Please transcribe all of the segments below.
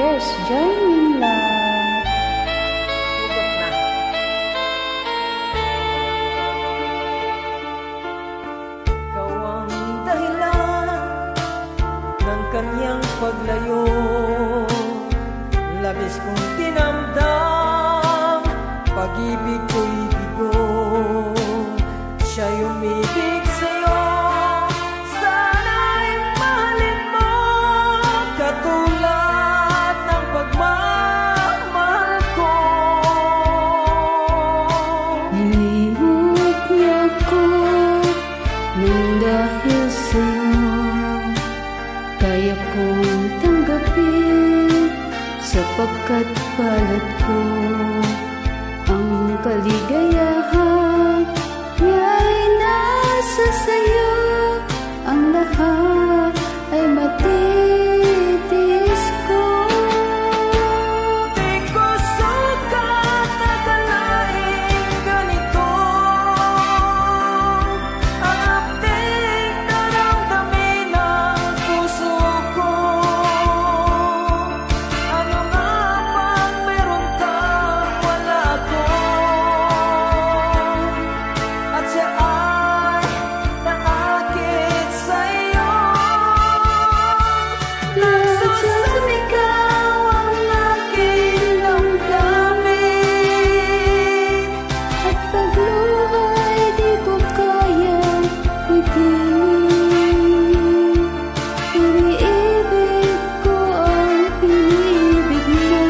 Just join in lang. Hugot na. Ikaw ang dahilan ng kanyang paglayo. Labis kong tinamdam, pag-ibig ko'y bigo. Siya'y umibig sa'yo, sana'y mahalin mo, katulad ng pagmamahal ko. Nilimot niya ko nang dahil sa'yo, kaya kong tanggapin sapagkat palad ko ang kaligayahan niya'y nasa sa'yo. Ang lahat ay matitiis ko. Di ko sukat akalaing ganito ang ating naramdamin ng puso ko. Ano nga bang meron kang wala ko? At siya ay naakit sa'yo. Nagsusumigaw ang aking damdamin, At pagluhay di ko kayang pigilin. Iniibig ko ang inibig mo.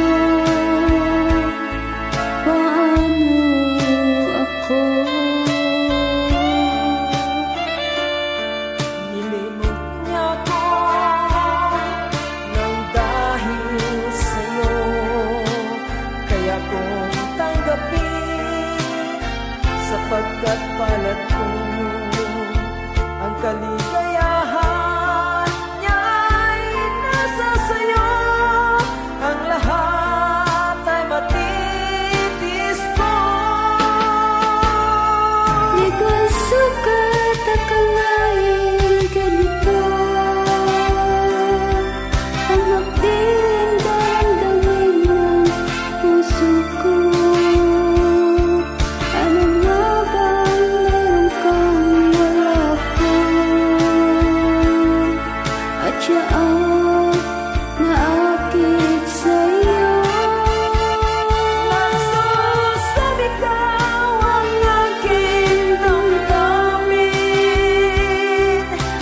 Paano ako? nilimot niya ko nang dahil sa'yo, kaya kong tanggapin sapagkat palad ko ang kaligayahan niya'y nasa sa'yo. Ang lahat ay matitis ko. Di ko sukat akalaing ganito ang aking damdamin ng puso ko. Ano nga bang meron kang wala ko? At siya ang naakit sa'yo. Nagsusumigaw ang aking damdamin,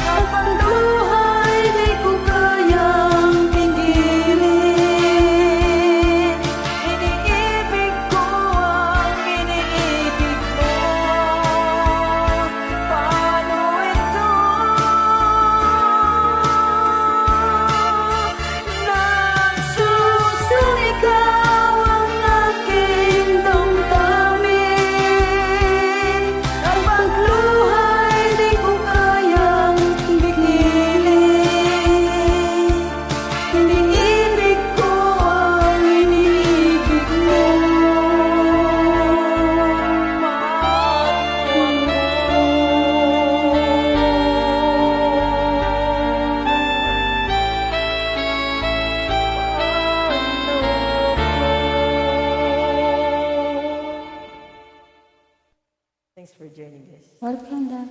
ang pagluhay di ko kayang pigilin. Iniibig ko ang iniibig mo. Paano ito? Nagsusumigaw ang aking damdamin, ang pagluhay di ko kayang pigilin. Iniibig ko ang iniibig mo. Thanks for joining us. Welcome, Dad.